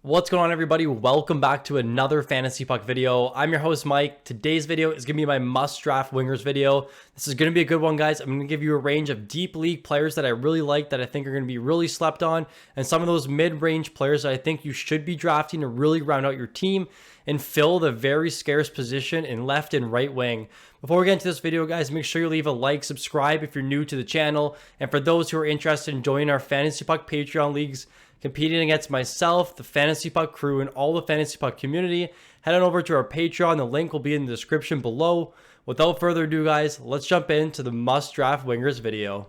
What's going on, everybody? Welcome back to another Fantasy Puck video. I'm your host, Mike. Today's video is going to be my must draft wingers video. This is going to be a good one, guys. I'm going to give you a range of deep league players that I really like, that I think are going to be really slept on, and some of those mid-range players that I think you should be drafting to really round out your team and fill the very scarce position in left and right wing. Before we get into this video, guys, make sure you leave a like, subscribe if you're new to the channel, and for those who are interested in joining our Fantasy Puck Patreon leagues, competing against myself, the Fantasy Puck crew, and all the Fantasy Puck community, head on over to our Patreon. The link will be in the description below. Without further ado, guys, let's jump into the must draft wingers video.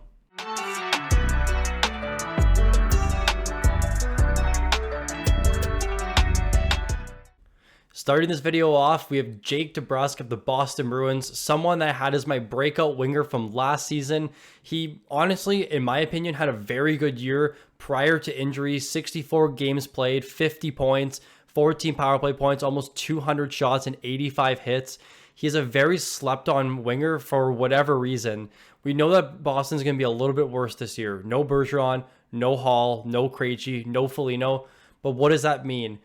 Starting this video off, we have Jake DeBrusk of the Boston Bruins, someone that I had as my breakout winger from last season. He honestly, in my opinion, had a very good year prior to injury. 64 games played, 50 points, 14 power play points, almost 200 shots and 85 hits. He is a very slept on winger for whatever reason. We know that Boston's going to be a little bit worse this year. No Bergeron, no Hall, no Krejci, no Foligno. But what does that mean?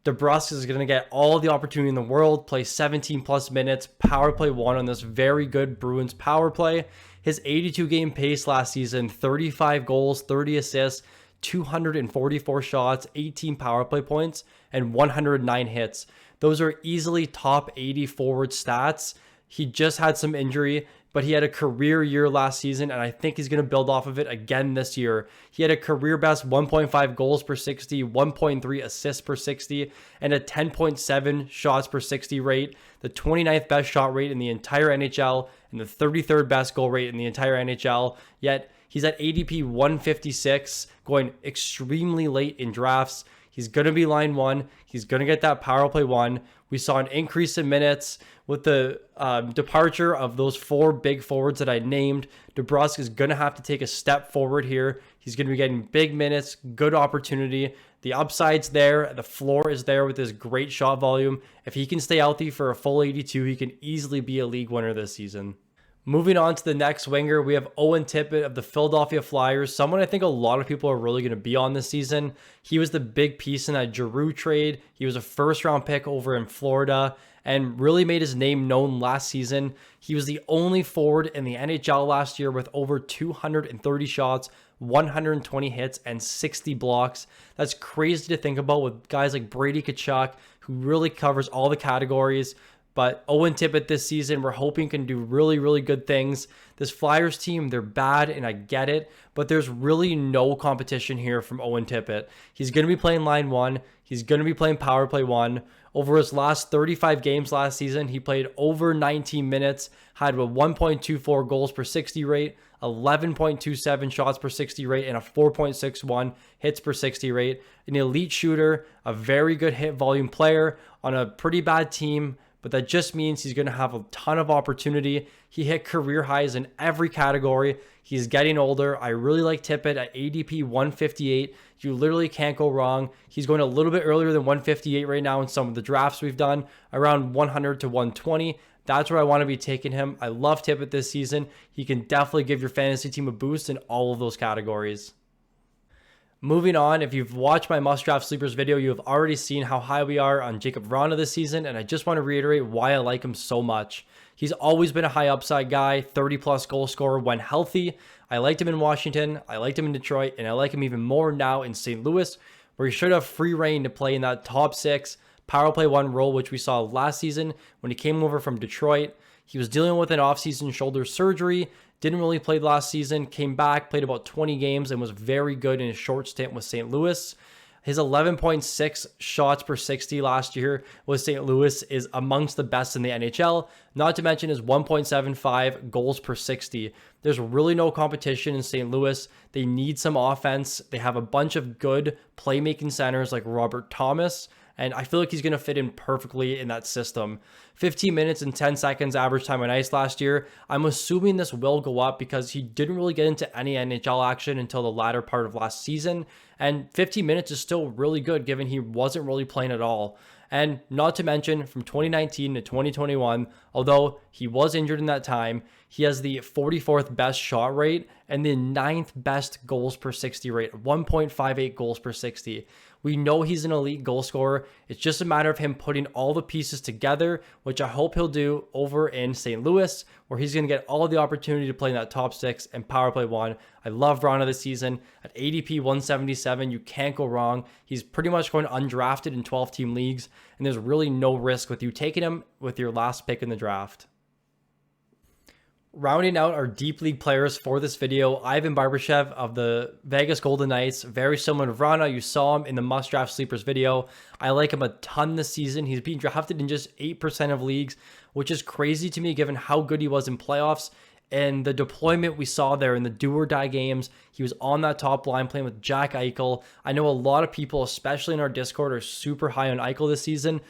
DeBrusk is going to get all the opportunity in the world, play 17 plus minutes, power play one on this very good Bruins power play. His 82 game pace last season, 35 goals, 30 assists, 244 shots, 18 power play points, and 109 hits. Those are easily top 80 forward stats. He just had some injury, but he had a career year last season, and I think he's going to build off of it again this year. He had a career best 1.5 goals per 60, 1.3 assists per 60, and a 10.7 shots per 60 rate, the 29th best shot rate in the entire NHL, and the 33rd best goal rate in the entire NHL. Yet, he's at ADP 156, going extremely late in drafts. He's going to be line one. He's going to get that power play one. We saw an increase in minutes with the departure of those four big forwards that I named. DeBrusk is going to have to take a step forward here. He's going to be getting big minutes, good opportunity. The upside's there. The floor is there with his great shot volume. If he can stay healthy for a full 82, he can easily be a league winner this season. Moving on to the next winger, we have Owen Tippett of the Philadelphia Flyers, someone I think a lot of people are really going to be on this season. He was the big piece in that Giroux trade. He was a first-round pick over in Florida and really made his name known last season. He was the only forward in the NHL last year with over 230 shots, 120 hits, and 60 blocks. That's crazy to think about with guys like Brady Tkachuk, who really covers all the categories. But Owen Tippett this season, we're hoping can do really, really good things. This Flyers team, they're bad, and I get it, but there's really no competition here from Owen Tippett. He's going to be playing line one. He's going to be playing power play one. Over his last 35 games last season, he played over 19 minutes, had a 1.24 goals per 60 rate, 11.27 shots per 60 rate, and a 4.61 hits per 60 rate. An elite shooter, a very good hit volume player on a pretty bad team, but that just means he's going to have a ton of opportunity. He hit career highs in every category. He's getting older. I really like Tippett at ADP 158. You literally can't go wrong. He's going a little bit earlier than 158 right now in some of the drafts we've done, around 100 to 120. That's where I want to be taking him. I love Tippett this season. He can definitely give your fantasy team a boost in all of those categories. Moving on, if you've watched my must draft sleepers video, you have already seen how high we are on Jakub Vrana this season, and I just want to reiterate why I like him so much. He's always been a high upside guy, 30 plus goal scorer when healthy. I liked him in Washington, I liked him in Detroit, and I like him even more now in St. Louis, where he should have free reign to play in that top six power play one role, which we saw last season when he came over from Detroit. He was dealing with an offseason shoulder surgery, didn't really play last season, came back, played about 20 games, and was very good in his short stint with St. Louis. His 11.6 shots per 60 last year with St. Louis is amongst the best in the NHL, not to mention his 1.75 goals per 60. There's really no competition in St. Louis. They need some offense. They have a bunch of good playmaking centers like Robert Thomas, and I feel like he's going to fit in perfectly in that system. 15 minutes and 10 seconds average time on ice last year. I'm assuming this will go up because he didn't really get into any NHL action until the latter part of last season. And 15 minutes is still really good given he wasn't really playing at all. And not to mention, from 2019 to 2021, although he was injured in that time, he has the 44th best shot rate and the 9th best goals per 60 rate, 1.58 goals per 60. We know he's an elite goal scorer. It's just a matter of him putting all the pieces together, which I hope he'll do over in St. Louis, where he's going to get all the opportunity to play in that top six and power play one. I love Vrana this season. At ADP 177, you can't go wrong. He's pretty much going undrafted in 12-team leagues, and there's really no risk with you taking him with your last pick in the draft. Rounding out our deep league players for this video, Ivan Barbashev of the Vegas Golden Knights, very similar to Vrana. You saw him in the must draft sleepers video. I like him a ton this season. He's being drafted in just 8% of leagues, which is crazy to me given how good he was in playoffs and the deployment we saw there in the do or die games. He was on that top line playing with Jack Eichel. I know a lot of people, especially in our Discord, are super high on Eichel this season.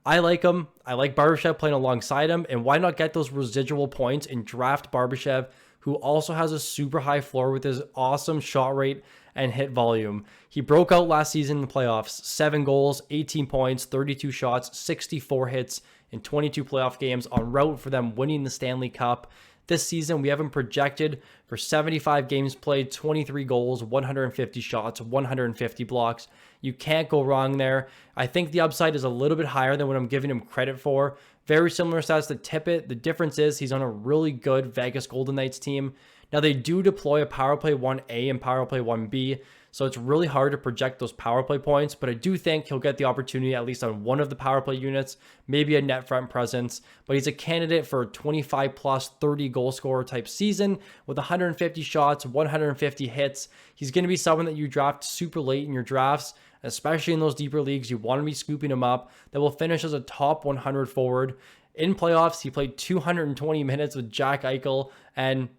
I like him. I like Barbashev playing alongside him. And why not get those residual points and draft Barbashev, who also has a super high floor with his awesome shot rate and hit volume. He broke out last season in the playoffs. 7 goals, 18 points, 32 shots, 64 hits in 22 playoff games, en route for them winning the Stanley Cup. This season, we have him projected for 75 games played, 23 goals, 150 shots, 150 blocks. You can't go wrong there. I think the upside is a little bit higher than what I'm giving him credit for. Very similar stats to Tippett. The difference is he's on a really good Vegas Golden Knights team. Now, they do deploy a power play 1A and power play 1B, so it's really hard to project those power play points, but I do think he'll get the opportunity at least on one of the power play units, maybe a net front presence, but he's a candidate for a 25 plus 30 goal scorer type season with 150 shots, 150 hits. He's going to be someone that you draft super late in your drafts, especially in those deeper leagues. You want to be scooping him up. That will finish as a top 100 forward. In playoffs, he played 220 minutes with Jack Eichel, and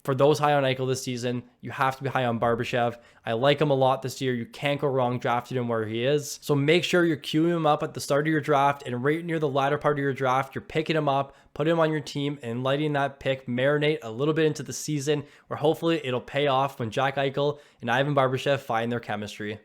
for those high on Eichel this season, you have to be high on Barbashev. I like him a lot this year. You can't go wrong drafting him where he is. So make sure you're queuing him up at the start of your draft, and right near the latter part of your draft, you're picking him up, put him on your team, and letting that pick marinate a little bit into the season, where hopefully it'll pay off when Jack Eichel and Ivan Barbashev find their chemistry.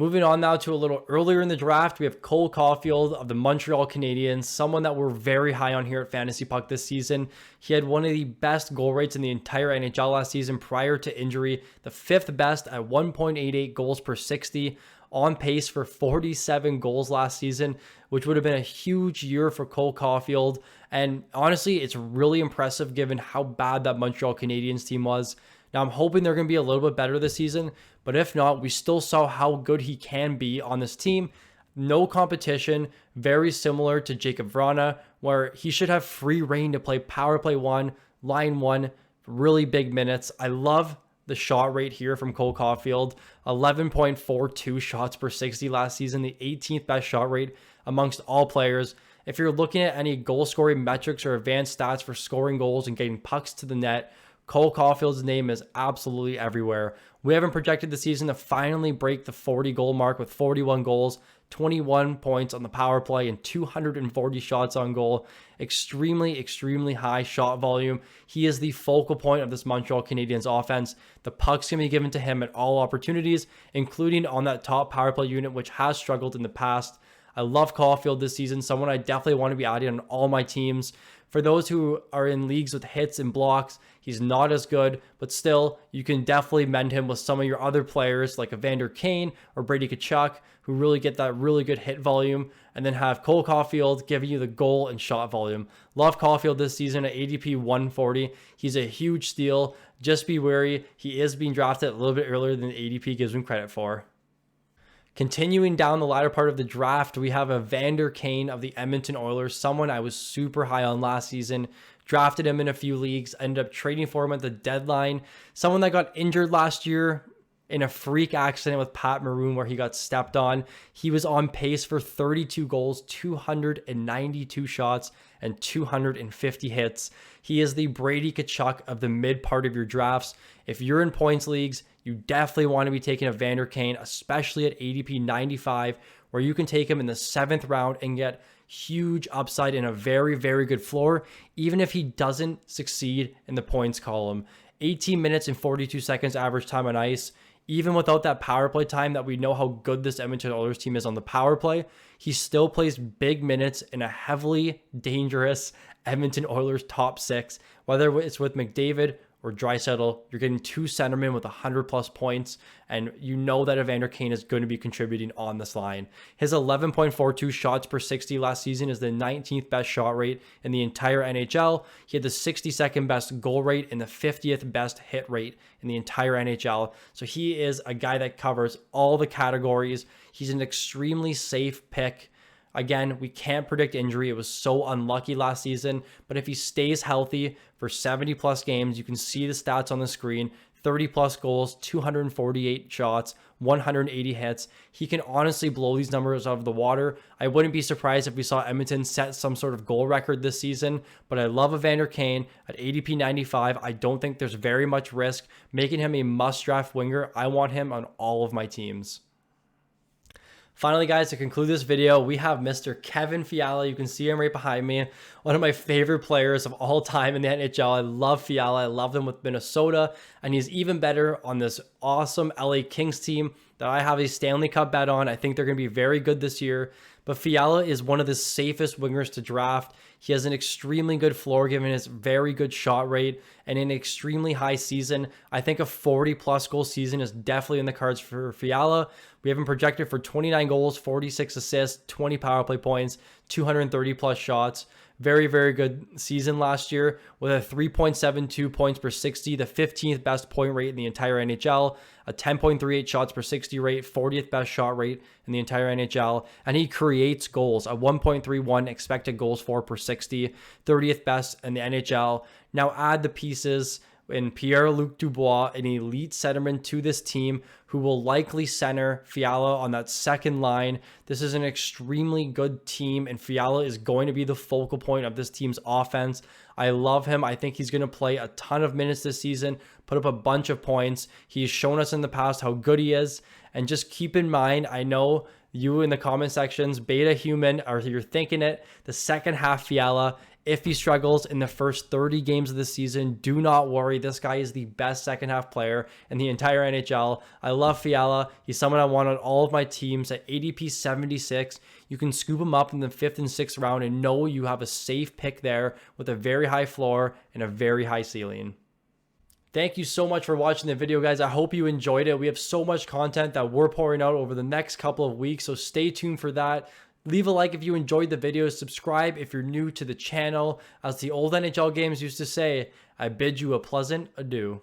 Moving on now to a little earlier in the draft, we have Cole Caulfield of the Montreal Canadiens, someone that we're very high on here at Fantasy Puck this season. He had one of the best goal rates in the entire NHL last season prior to injury, the 5th best at 1.88 goals per 60, on pace for 47 goals last season, which would have been a huge year for Cole Caulfield. And honestly, it's really impressive given how bad that Montreal Canadiens team was. Now, I'm hoping they're going to be a little bit better this season, but if not, we still saw how good he can be on this team. No competition, very similar to Jacob Vrana, where he should have free reign to play power play 1, line 1, really big minutes. I love the shot rate here from Cole Caulfield, 11.42 shots per 60 last season, the 18th best shot rate amongst all players. If you're looking at any goal scoring metrics or advanced stats for scoring goals and getting pucks to the net, Cole Caulfield's name is absolutely everywhere. We haven't projected the season to finally break the 40 goal mark with 41 goals, 21 points on the power play, and 240 shots on goal. Extremely, extremely high shot volume. He is the focal point of this Montreal Canadiens offense. The pucks can be given to him at all opportunities, including on that top power play unit, which has struggled in the past. I love Caulfield this season, someone I definitely want to be adding on all my teams. For those who are in leagues with hits and blocks, he's not as good, but still, you can definitely mend him with some of your other players like Evander Kane or Brady Tkachuk, who really get that really good hit volume, and then have Cole Caulfield giving you the goal and shot volume. Love Caulfield this season at ADP 140. He's a huge steal. Just be wary. He is being drafted a little bit earlier than ADP gives him credit for. Continuing down the latter part of the draft, we have Evander Kane of the Edmonton Oilers, someone I was super high on last season. Drafted him in a few leagues, ended up trading for him at the deadline. Someone that got injured last year in a freak accident with Pat Maroon where he got stepped on. He was on pace for 32 goals, 292 shots, and 250 hits. He is the Brady Tkachuk of the mid part of your drafts. If you're in points leagues, you definitely want to be taking Evander Kane, especially at ADP 95, where you can take him in the 7th round and get huge upside in a very, very good floor, even if he doesn't succeed in the points column. 18 minutes and 42 seconds average time on ice. Even without that power play time that we know how good this Edmonton Oilers team is on the power play, he still plays big minutes in a heavily dangerous Edmonton Oilers top 6, whether it's with McDavid or Draisaitl, you're getting 2 centermen with 100 plus points, and you know that Evander Kane is going to be contributing on this line. His 11.42 shots per 60 last season is the 19th best shot rate in the entire NHL. He had the 62nd best goal rate and the 50th best hit rate in the entire NHL. So he is a guy that covers all the categories. He's an extremely safe pick. Again, we can't predict injury. It was so unlucky last season, but if he stays healthy for 70 plus games, you can see the stats on the screen: 30 plus goals, 248 shots, 180 hits. He can honestly blow these numbers out of the water. I wouldn't be surprised if we saw Edmonton set some sort of goal record this season, but I love Evander Kane at ADP 95. I don't think there's very much risk making him a must-draft winger. I want him on all of my teams. Finally, guys, to conclude this video, we have Mr. Kevin Fiala. You can see him right behind me. One of my favorite players of all time in the NHL. I love Fiala. I love him with Minnesota, and he's even better on this awesome LA Kings team that I have a Stanley Cup bet on. I think they're going to be very good this year. But Fiala is one of the safest wingers to draft. He has an extremely good floor given his very good shot rate and an extremely high season. I think a 40-plus goal season is definitely in the cards for Fiala. We have him projected for 29 goals, 46 assists, 20 power play points, 230-plus shots. Very, very good season last year with a 3.72 points per 60, the 15th best point rate in the entire NHL, a 10.38 shots per 60 rate, 40th best shot rate in the entire NHL, and he creates goals, a 1.31 expected goals for per 60, 30th best in the NHL. Now add the pieces in Pierre-Luc Dubois, an elite centerman to this team who will likely center Fiala on that second line. This is an extremely good team, and Fiala is going to be the focal point of this team's offense. I love him. I think he's going to play a ton of minutes this season, put up a bunch of points. He's shown us in the past how good he is. And just keep in mind, I know you in the comment sections, beta human, or you're thinking it, the second half Fiala, if he struggles in the first 30 games of the season, do not worry. This guy is the best second half player in the entire NHL. I love Fiala. He's someone I want on all of my teams at ADP 76. You can scoop him up in the 5th and 6th round and know you have a safe pick there with a very high floor and a very high ceiling. Thank you so much for watching the video, guys. I hope you enjoyed it. We have so much content that we're pouring out over the next couple of weeks, so stay tuned for that. Leave a like if you enjoyed the video. Subscribe if you're new to the channel. As the old NHL games used to say, I bid you a pleasant adieu.